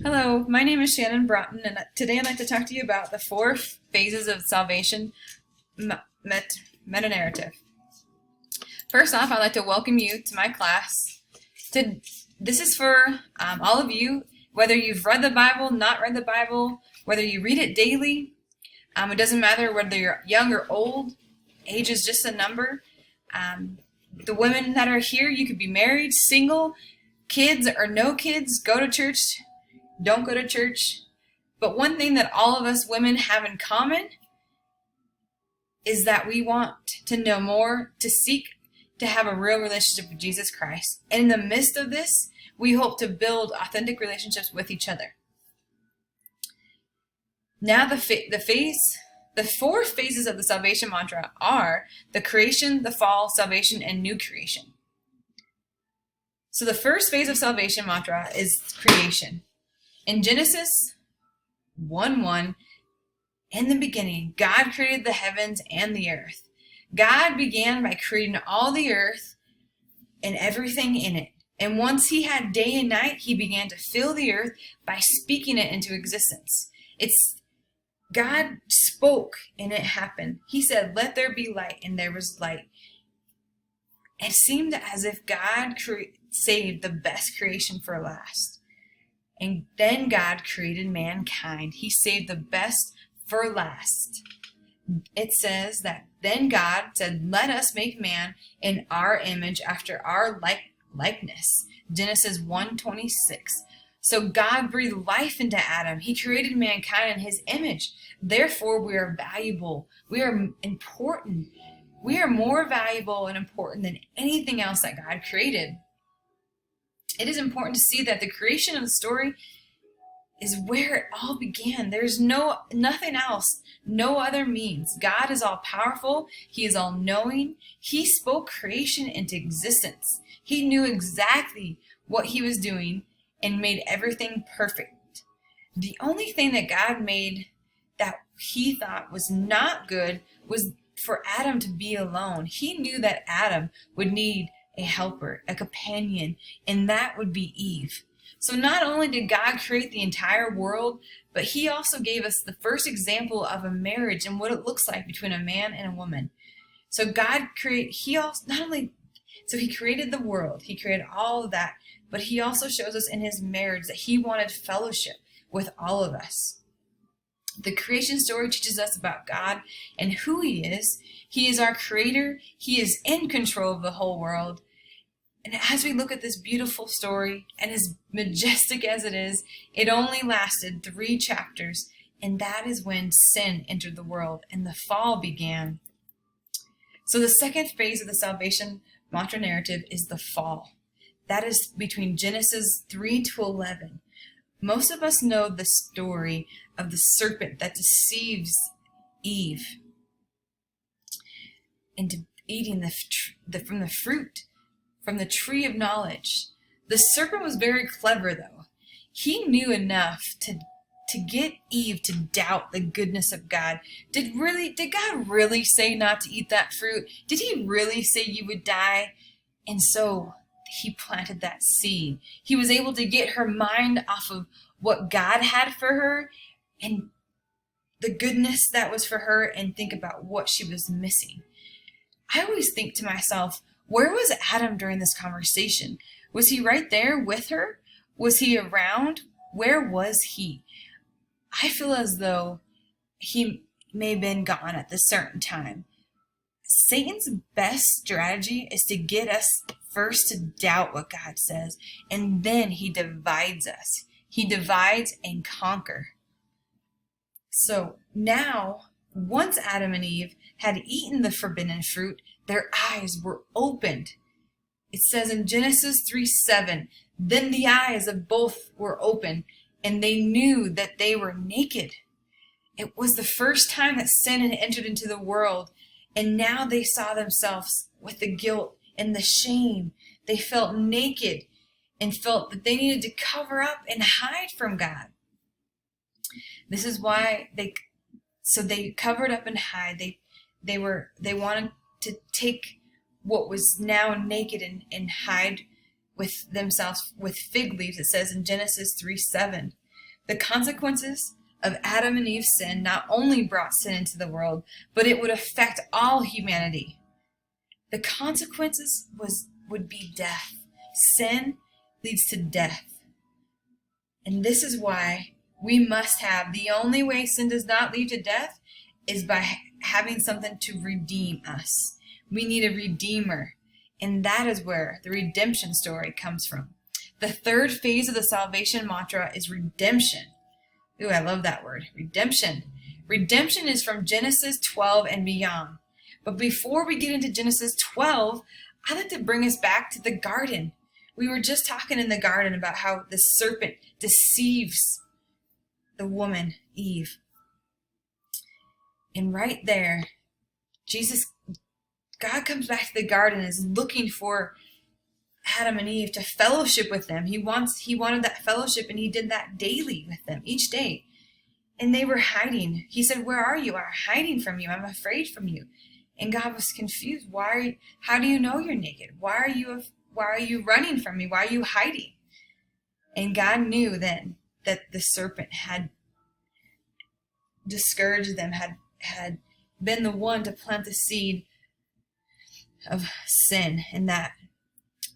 Hello, my name is Shannon Broughton, and today I'd like to talk to you about the four phases of salvation, Metanarrative. First off, I'd like to welcome you to my class. This is for all of you, whether you've read the Bible, not read the Bible, whether you read it daily. It doesn't matter whether you're young or old. Age is just a number. The women that are here, you could be married, single, kids or no kids, go to church, don't go to church. But one thing that all of us women have in common is that we want to know more, to seek to have a real relationship with Jesus Christ. And in the midst of this, we hope to build authentic relationships with each other. Now the four phases of the salvation mantra are the creation, the fall, salvation, and new creation. So the first phase of salvation mantra is creation. In Genesis 1:1, in the beginning, God created the heavens and the earth. God began by creating all the earth and everything in it. And once he had day and night, he began to fill the earth by speaking it into existence. God spoke and it happened. He said, "Let there be light," and there was light. It seemed as if God saved the best creation for last. And then God created mankind. He saved the best for last. It says that then God said, "Let us make man in our image after our likeness." Genesis 1:26. So God breathed life into Adam. He created mankind in his image. Therefore, we are valuable. We are important. We are more valuable and important than anything else that God created. It is important to see that the creation of the story is where it all began. There's nothing else, no other means. God is all powerful. He is all knowing. He spoke creation into existence. He knew exactly what he was doing and made everything perfect. The only thing that God made that he thought was not good was for Adam to be alone. He knew that Adam would need a helper, a companion, and that would be Eve. So not only did God create the entire world, but he also gave us the first example of a marriage and what it looks like between a man and a woman. So he created the world, he created all of that, but he also shows us in his marriage that he wanted fellowship with all of us. The creation story teaches us about God and who he is. He is our creator. He is in control of the whole world. And as we look at this beautiful story, and as majestic as it is, it only lasted 3 chapters. And that is when sin entered the world and the fall began. So the second phase of the salvation mantra narrative is the fall. That is between Genesis 3 to 11. Most of us know the story of the serpent that deceives Eve into eating from the fruit, from the tree of knowledge. The serpent was very clever, though. He knew enough to get Eve to doubt the goodness of God. Did God really say not to eat that fruit? Did he really say you would die? And so he planted that seed. He was able to get her mind off of what God had for her and the goodness that was for her and think about what she was missing. I always think to myself, where was Adam during this conversation? Was he right there with her? Was he around? Where was he? I feel as though he may have been gone at this certain time. Satan's best strategy is to get us first to doubt what God says, and then he divides us. He divides and conquers. So now, once Adam and Eve had eaten the forbidden fruit, their eyes were opened. It says in Genesis 3:7, then the eyes of both were open, and they knew that they were naked. It was the first time that sin had entered into the world, and now they saw themselves with the guilt and the shame. They felt naked and felt that they needed to cover up and hide from God. This is why they covered up and hide. They wanted to take what was now naked and hide with themselves with fig leaves, it says in Genesis 3:7. The consequences of Adam and Eve's sin not only brought sin into the world, but it would affect all humanity. The consequences would be death. Sin leads to death. And this is why we must have, the only way sin does not lead to death is by having something to redeem us. We need a redeemer. And that is where the redemption story comes from. The third phase of the salvation mantra is redemption. Ooh, I love that word, redemption. Redemption is from Genesis 12 and beyond. But before we get into Genesis 12, I'd like to bring us back to the garden. We were just talking in the garden about how the serpent deceives the woman, Eve. And right there, God comes back to the garden and is looking for Adam and Eve to fellowship with them. He wanted that fellowship, and he did that daily with them, each day. And they were hiding. He said, "Where are you? I'm hiding from you. I'm afraid from you." And God was confused. How do you know you're naked? Why are you running from me? Why are you hiding? And God knew then that the serpent had discouraged them, had been the one to plant the seed of sin, and that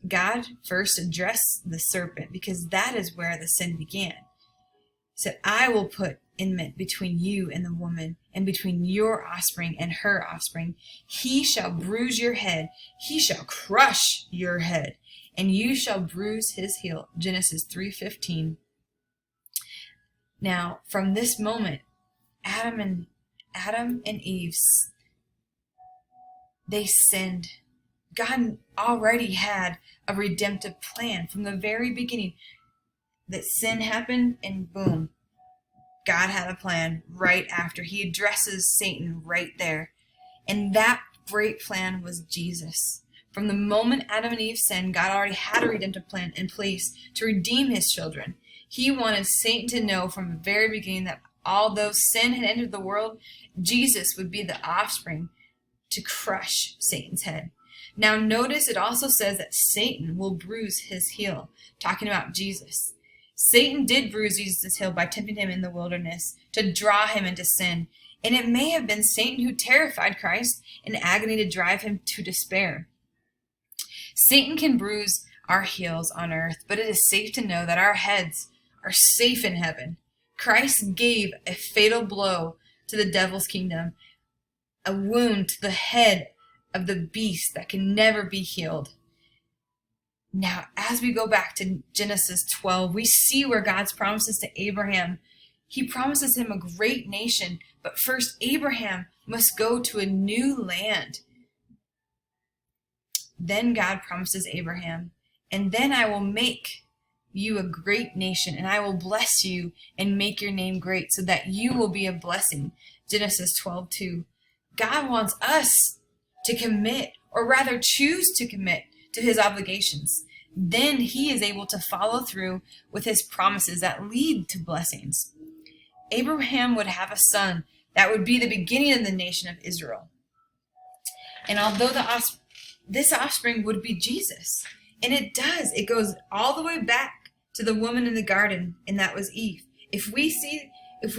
God first addressed the serpent because that is where the sin began. He said, "I will put enmity between you and the woman, and between your offspring and her offspring. He shall bruise your head, he shall crush your head, and you shall bruise his heel." Genesis 3:15. Now, from this moment, Adam and Eve, they sinned. God already had a redemptive plan from the very beginning. That sin happened, and boom, God had a plan right after. He addresses Satan right there. And that great plan was Jesus. From the moment Adam and Eve sinned, God already had a redemptive plan in place to redeem his children. He wanted Satan to know from the very beginning that although sin had entered the world, Jesus would be the offspring to crush Satan's head. Now notice it also says that Satan will bruise his heel, talking about Jesus. Satan did bruise Jesus' heel by tempting him in the wilderness to draw him into sin. And it may have been Satan who terrified Christ in agony to drive him to despair. Satan can bruise our heels on earth, but it is safe to know that our heads are safe in heaven. Christ gave a fatal blow to the devil's kingdom, a wound to the head of the beast that can never be healed. Now, as we go back to Genesis 12, we see where God's promises to Abraham. He promises him a great nation, but first Abraham must go to a new land. Then God promises Abraham, "And then I will make you a great nation, and I will bless you and make your name great so that you will be a blessing." Genesis 12:2. God wants us to commit, or rather choose to commit to his obligations. Then he is able to follow through with his promises that lead to blessings. Abraham would have a son that would be the beginning of the nation of Israel. And although this offspring would be Jesus, and it does, it goes all the way back to the woman in the garden, and that was Eve. If we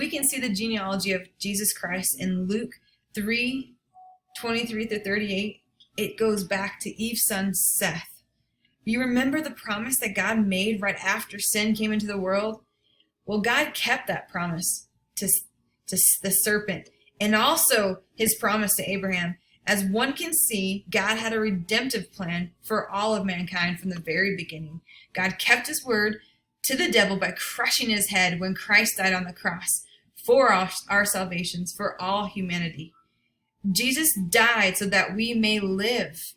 can see the genealogy of Jesus Christ in Luke 3:23-38, it goes back to Eve's son Seth. You remember the promise that God made right after sin came into the world? Well, God kept that promise to the serpent, and also his promise to Abraham. As one can see, God had a redemptive plan for all of mankind from the very beginning. God kept his word to the devil by crushing his head when Christ died on the cross for our salvations, for all humanity. Jesus died so that we may live.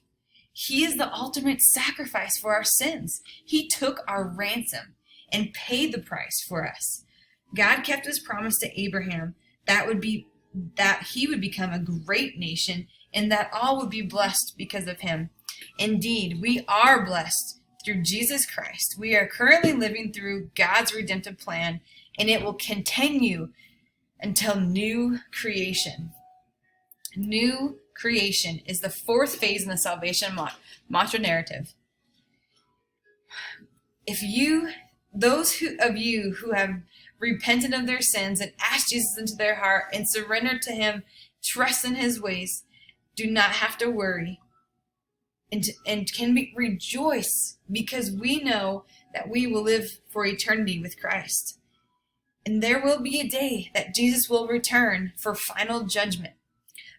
He is the ultimate sacrifice for our sins. He took our ransom and paid the price for us. God kept his promise to Abraham that he would become a great nation and that all would be blessed because of him. Indeed, we are blessed through Jesus Christ. We are currently living through God's redemptive plan, and it will continue until new creation. New creation is the fourth phase in the salvation mantra narrative. If you of you who have repented of their sins and asked Jesus into their heart and surrendered to him, trust in his ways, do not have to worry and can rejoice, because we know that we will live for eternity with Christ. And there will be a day that Jesus will return for final judgment.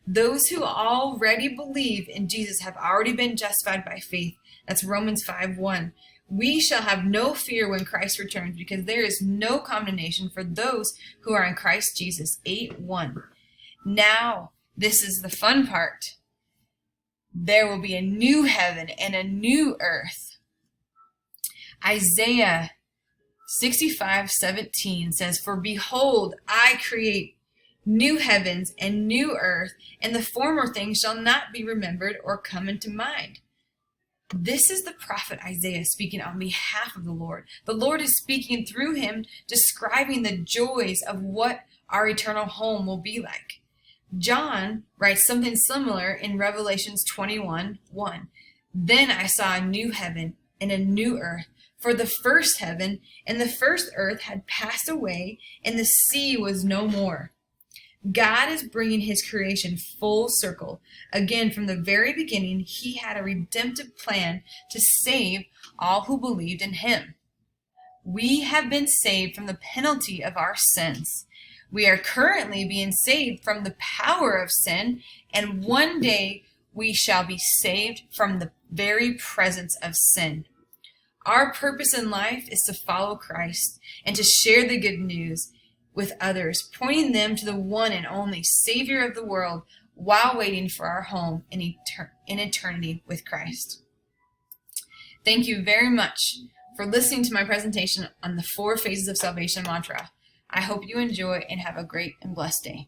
Those who already believe in Jesus have already been justified by faith. That's Romans 5:1. We shall have no fear when Christ returns, because there is no condemnation for those who are in Christ Jesus. 8:1. Now, this is the fun part. There will be a new heaven and a new earth. Isaiah 65:17 says, "For behold, I create new heavens and new earth, and the former things shall not be remembered or come into mind." This is the prophet Isaiah speaking on behalf of the Lord. The Lord is speaking through him, describing the joys of what our eternal home will be like. John writes something similar in Revelations 21:1. "Then I saw a new heaven and a new earth, for the first heaven and the first earth had passed away, and the sea was no more." God is bringing his creation full circle. Again, from the very beginning, he had a redemptive plan to save all who believed in him. We have been saved from the penalty of our sins. We are currently being saved from the power of sin, and one day we shall be saved from the very presence of sin. Our purpose in life is to follow Christ and to share the good news with others, pointing them to the one and only Savior of the world, while waiting for our home in eternity with Christ. Thank you very much for listening to my presentation on the 4 phases of salvation mantra. I hope you enjoy and have a great and blessed day.